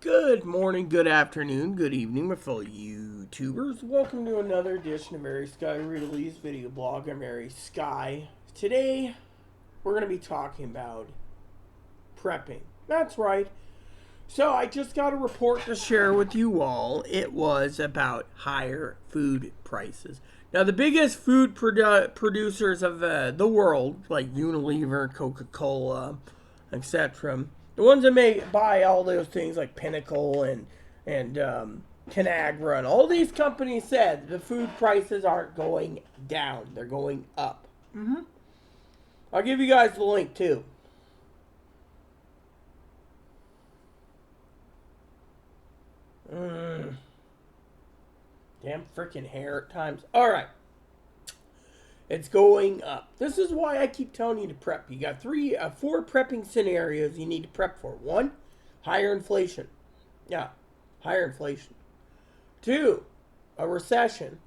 Good morning, good afternoon, good evening, my fellow YouTubers. Welcome to another edition of Mary Sky Ridley's video blog. I'm Mary Sky. Today, we're going to be talking about prepping. That's right. So, I just got a report to share with you all. It was about higher food prices. Now, the biggest food producers of the world, like Unilever, Coca-Cola, etc., the ones that may buy all those things like Pinnacle and Conagra and all these companies said the food prices aren't going down; they're going up. I'll give you guys the link too. Damn freaking hair at times. All right. It's going up. This is why I keep telling you to prep. You got four prepping scenarios you need to prep for. One, higher inflation. Yeah, higher inflation. Two, a recession.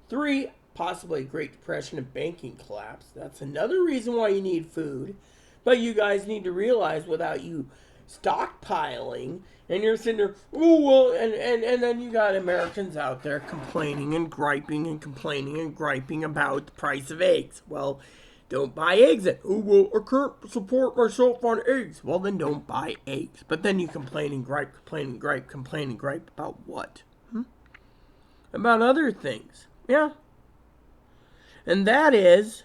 Three, possibly a Great Depression and banking collapse. That's another reason why you need food. But you guys need to realize without you stockpiling, and you're sitting there, oh, well, and then you got Americans out there complaining and griping and complaining and griping about the price of eggs. Well, don't buy eggs. Oh, well, I can't support myself on eggs. Well, then don't buy eggs. But then you complain and gripe, about what? About other things. Yeah. And that is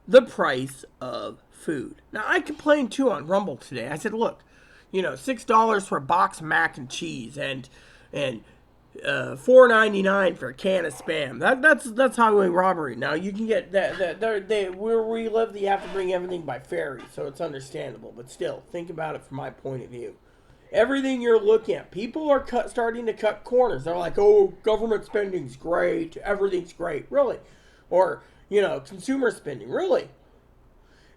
the price of food. Now, I complained too on Rumble today. I said, look, $6 for a box of mac and cheese and $4.99 for a can of Spam. That's highway robbery. Now, you can get that where we live, you have to bring everything by ferry, so it's understandable. But still, think about it from my point of view. Everything you're looking at, people are starting to cut corners. They're like, oh, government spending's great, everything's great, really, or consumer spending, really.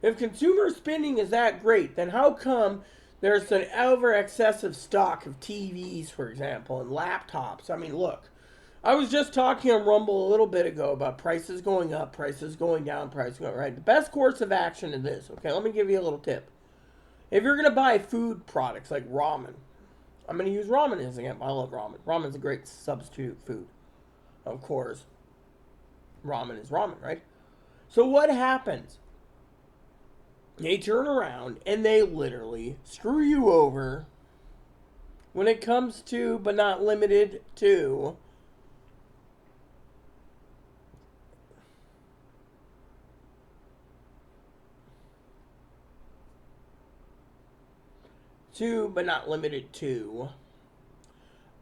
If consumer spending is that great, then how come there's an over excessive stock of TVs, for example, and laptops? I mean, look, I was just talking on Rumble a little bit ago about prices going up, prices going down, prices going right. The best course of action is this. Okay, let me give you a little tip. If you're going to buy food products like ramen, I'm going to use ramen as an example. I love ramen. Ramen's a great substitute food. Of course, ramen is ramen, right? So what happens? They turn around and they literally screw you over when it comes to, but not limited to, but not limited to,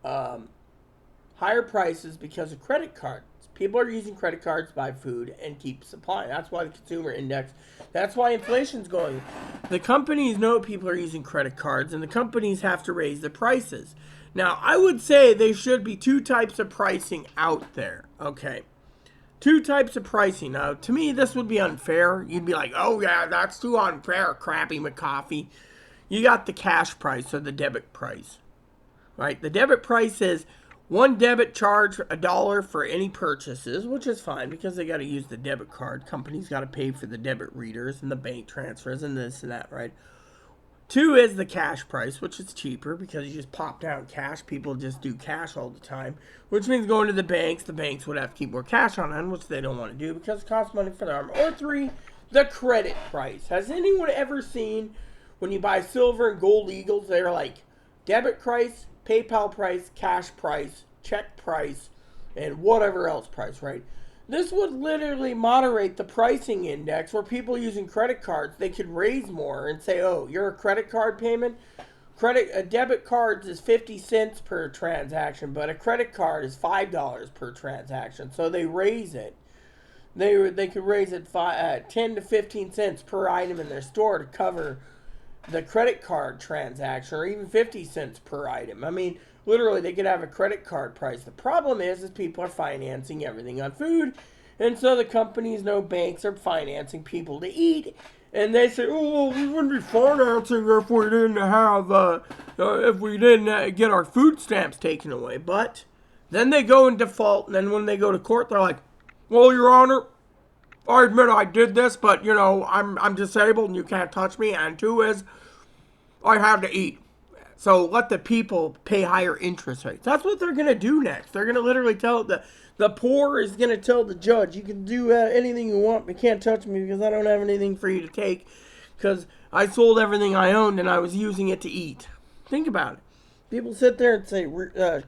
higher prices because of credit cards. People are using credit cards to buy food and keep supplying. That's why the consumer index, that's why inflation's going. The companies know people are using credit cards, and the companies have to raise the prices. Now, I would say there should be two types of pricing out there. Okay. Two types of pricing. Now, to me, this would be unfair. You'd be like, oh, yeah, that's too unfair, Crappy McCoffee. You got the cash price or the debit price. Right? The debit price is one debit charge $1 for any purchases, which is fine because they got to use the debit card. Companies got to pay for the debit readers and the bank transfers and this and that, right? Two is the cash price, which is cheaper because you just pop down cash. People just do cash all the time, which means going to the banks would have to keep more cash on hand, which they don't want to do because it costs money for them. Or three, the credit price. Has anyone ever seen when you buy silver and gold eagles, they're like debit price, PayPal price, cash price, check price, and whatever else price, right? This would literally moderate the pricing index where people using credit cards, they could raise more and say, oh, you're a credit card payment? A debit cards is 50 cents per transaction, but a credit card is $5 per transaction. So they raise it. They could raise it 10 to 15 cents per item in their store to cover the credit card transaction, or even 50 cents per item. I mean, literally, they could have a credit card price. The problem is people are financing everything on food, and so the companies know banks are financing people to eat, and they say, oh, well, we wouldn't be financing if we didn't get our food stamps taken away. But then they go in default, and then when they go to court, they're like, well, Your Honor, I admit I did this, but, I'm disabled and you can't touch me. And two is, I have to eat. So let the people pay higher interest rates. That's what they're going to do next. They're going to literally tell the poor is going to tell the judge, you can do anything you want, but you can't touch me because I don't have anything for you to take because I sold everything I owned and I was using it to eat. Think about it. People sit there and say,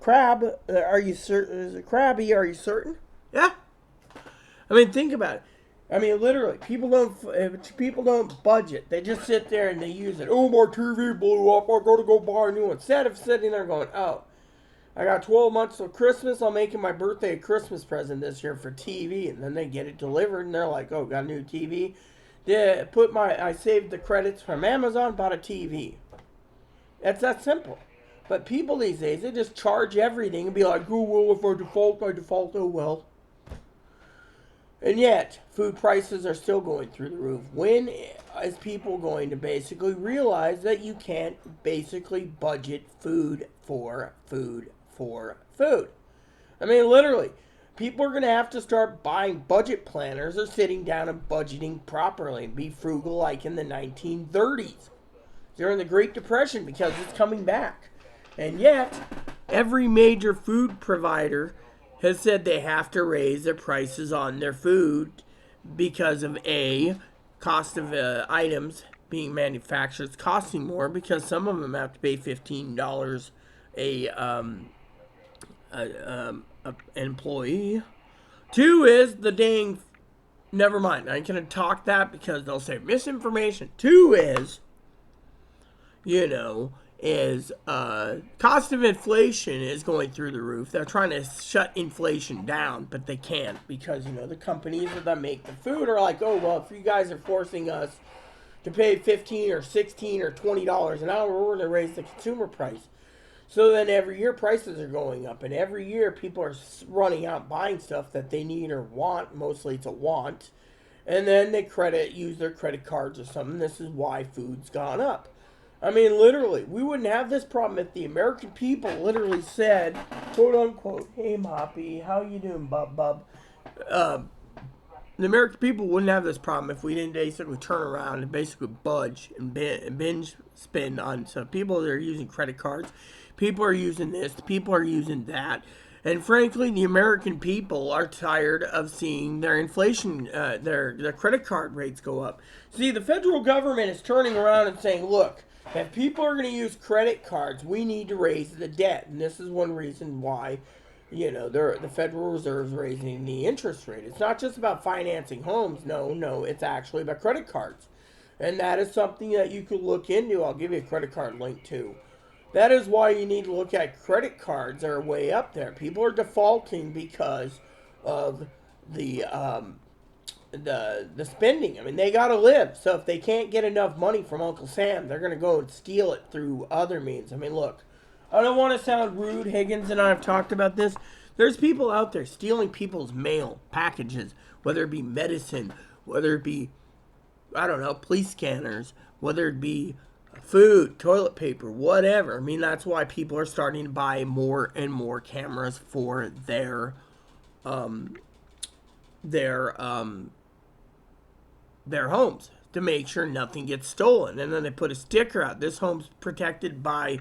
crab, are you certain? Is it crabby? Are you certain? Yeah. I mean, think about it. I mean, literally, people don't budget. They just sit there and they use it. Oh, my TV blew up. I gotta go buy a new one. Instead of sitting there going, oh, I got 12 months till Christmas. I'm making my birthday a Christmas present this year for TV, and then they get it delivered, and they're like, oh, got a new TV. I saved the credits from Amazon, bought a TV. It's that simple. But people these days, they just charge everything and be like, oh, well, if I default, oh, well. And yet, food prices are still going through the roof. When is people going to basically realize that you can't basically budget food for food for food? I mean, literally, people are going to have to start buying budget planners or sitting down and budgeting properly and be frugal like in the 1930s during the Great Depression because it's coming back. And yet, every major food provider has said they have to raise their prices on their food because of cost of items being manufactured is costing more because some of them have to pay $15 an employee. Two is the dang. Never mind. I ain't gonna talk that because they'll say misinformation. Two is, cost of inflation is going through the roof. They're trying to shut inflation down, but they can't because, the companies that make the food are like, oh, well, if you guys are forcing us to pay $15 or $16 or $20 an hour, we're going to raise the consumer price. So then every year prices are going up, and every year people are running out buying stuff that they need or want. Mostly it's a want. And then they use their credit cards or something. This is why food's gone up. I mean, literally, we wouldn't have this problem if the American people literally said, quote unquote, hey, Moppy, how you doing, bub? The American people wouldn't have this problem if we didn't basically turn around and basically budge and binge spend on stuff. People that are using credit cards, people are using this, people are using that. And frankly, the American people are tired of seeing their inflation, their credit card rates go up. See, the federal government is turning around and saying, look, if people are going to use credit cards, we need to raise the debt. And this is one reason why, the Federal Reserve is raising the interest rate. It's not just about financing homes. No, it's actually about credit cards. And that is something that you could look into. I'll give you a credit card link too. That is why you need to look at credit cards that are way up there. People are defaulting because of the spending. I mean, they gotta live. So if they can't get enough money from Uncle Sam, they're gonna go and steal it through other means. I mean, look, I don't want to sound rude. Higgins and I have talked about this. There's people out there stealing people's mail packages, whether it be medicine, whether it be, I don't know, police scanners, whether it be food, toilet paper, whatever. I mean, that's why people are starting to buy more and more cameras for their homes to make sure nothing gets stolen. And then they put a sticker out. This home's protected by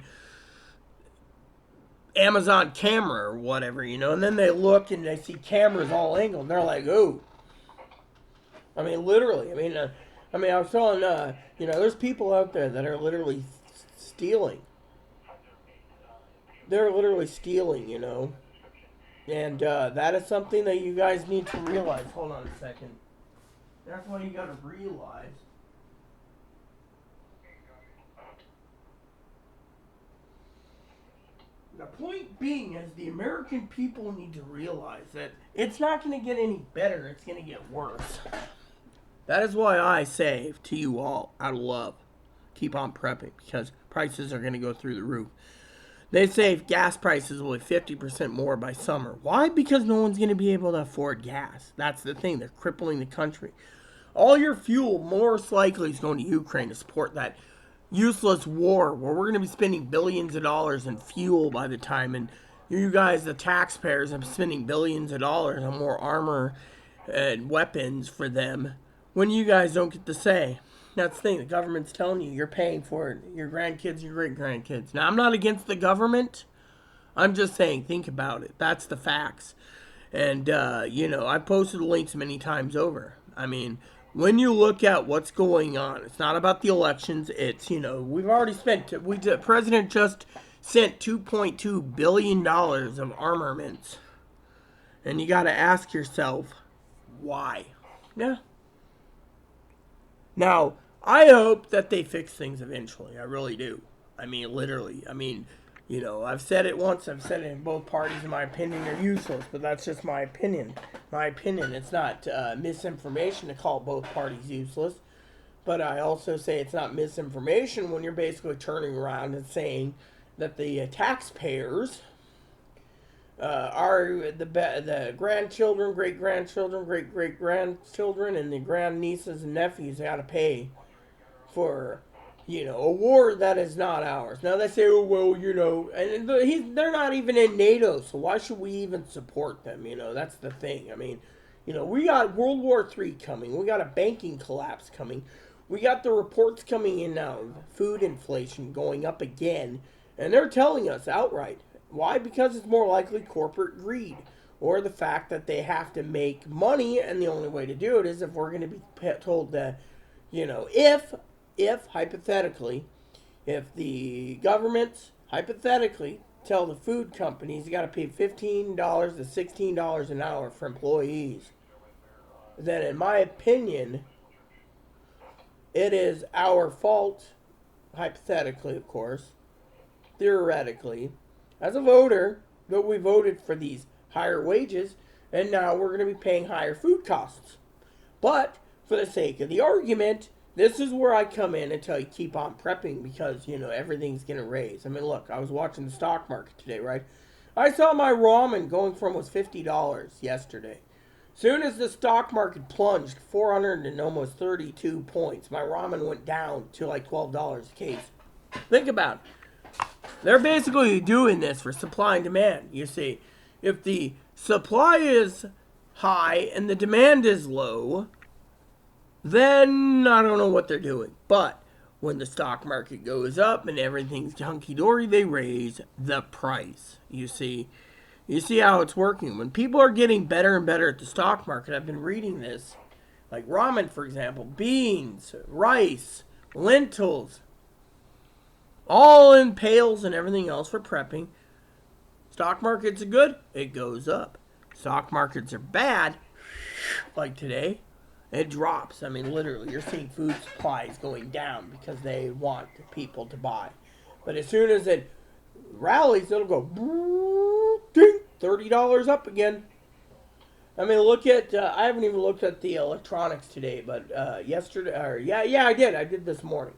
Amazon camera or whatever, and then they look and they see cameras all angled and they're like, oh. I mean, literally. I was telling, there's people out there that are literally stealing. They're literally stealing, And that is something that you guys need to realize. Hold on a second. That's what you gotta realize. The point being is the American people need to realize that it's not going to get any better, it's going to get worse. That is why I say to you all, out of love, keep on prepping because prices are going to go through the roof. They say gas prices will be 50% more by summer. Why? Because no one's going to be able to afford gas. That's the thing. They're crippling the country. All your fuel most likely is going to Ukraine to support that useless war where we're going to be spending billions of dollars in fuel by the time, and you guys, the taxpayers, are spending billions of dollars on more armor and weapons for them when you guys don't get to say. That's the thing. The government's telling you you're paying for it. Your grandkids, your great-grandkids. Now, I'm not against the government. I'm just saying, think about it. That's the facts. And, I've posted links many times over. I mean, when you look at what's going on, it's not about the elections. It's, we've already the president just sent $2.2 billion of armaments. And you got to ask yourself, why? Yeah. Now, I hope that they fix things eventually. I really do. I mean, literally. I mean, I've said it once. I've said it in both parties. In my opinion, they're useless. But that's just my opinion. My opinion. It's not misinformation to call both parties useless. But I also say it's not misinformation when you're basically turning around and saying that the taxpayers are the grandchildren, great-grandchildren, great-great-grandchildren, and the grandnieces and nephews got to pay for, a war that is not ours. Now they say, oh, well, and they're not even in NATO, so why should we even support them? That's the thing. I mean, we got World War III coming. We got a banking collapse coming. We got the reports coming in now, food inflation going up again, and they're telling us outright. Why? Because it's more likely corporate greed, or the fact that they have to make money, and the only way to do it is if we're going to be told that, if hypothetically, if the governments hypothetically tell the food companies you got to pay $15 to $16 an hour for employees, then in my opinion, it is our fault, hypothetically, of course, theoretically, as a voter, that we voted for these higher wages, and now we're going to be paying higher food costs. But, for the sake of the argument, this is where I come in and tell you keep on prepping because, everything's going to raise. I mean, look, I was watching the stock market today, right? I saw my ramen going from was $50 yesterday. Soon as the stock market plunged 400 and almost 32 points, my ramen went down to like $12 a case. Think about it. They're basically doing this for supply and demand. You see, if the supply is high and the demand is low, then I don't know what they're doing. But when the stock market goes up and everything's hunky-dory, they raise the price. You see how it's working. When people are getting better and better at the stock market, I've been reading this, like ramen, for example, beans, rice, lentils, all in pails and everything else for prepping. Stock markets are good, it goes up. Stock markets are bad, like today, it drops. I mean, literally, you're seeing food supplies going down because they want people to buy. But as soon as it rallies, it'll go ding, $30 up again. I mean, look at, I haven't even looked at the electronics today, but yesterday, I did this morning.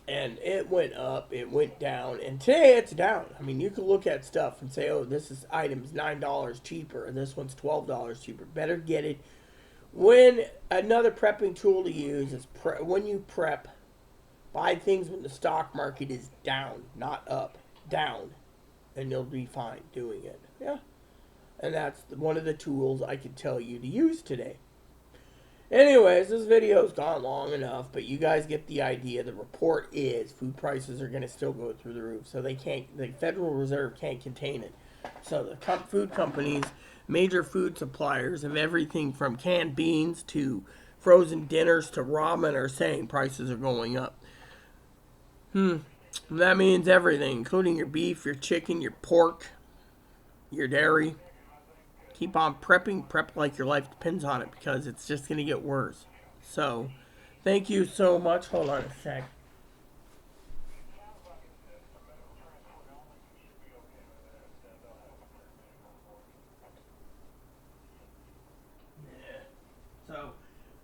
And it went up, it went down, and today it's down. I mean, you can look at stuff and say, oh, this item's $9 cheaper, and this one's $12 cheaper. Better get it. When another prepping tool to use is when you prep, buy things when the stock market is down, not up, down, and you'll be fine doing it. Yeah, and that's one of the tools I could tell you to use today. Anyways, this video's gone long enough, but you guys get the idea. The report is food prices are going to still go through the roof, so the Federal Reserve can't contain it. So the food companies, major food suppliers of everything from canned beans to frozen dinners to ramen are saying prices are going up. That means everything, including your beef, your chicken, your pork, your dairy. Keep on prepping. Prep like your life depends on it because it's just going to get worse. So, thank you so much. Hold on a sec. So,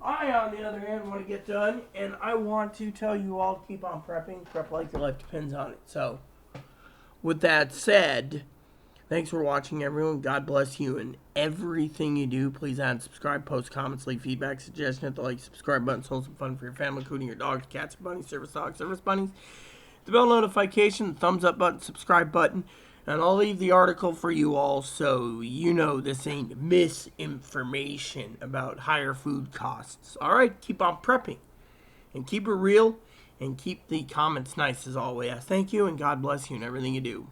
I, on the other hand, want to get done, and I want to tell you all to keep on prepping. Prep like your life depends on it. So, with that said, thanks for watching, everyone. God bless you in everything you do. Please add and subscribe, post comments, leave feedback, suggestion, hit the like, subscribe button, so some fun for your family, including your dogs, cats, bunnies, service dogs, service bunnies. The bell notification, the thumbs up button, subscribe button. And I'll leave the article for you all so you know this ain't misinformation about higher food costs. All right, keep on prepping and keep it real and keep the comments nice as always. Thank you and God bless you in everything you do.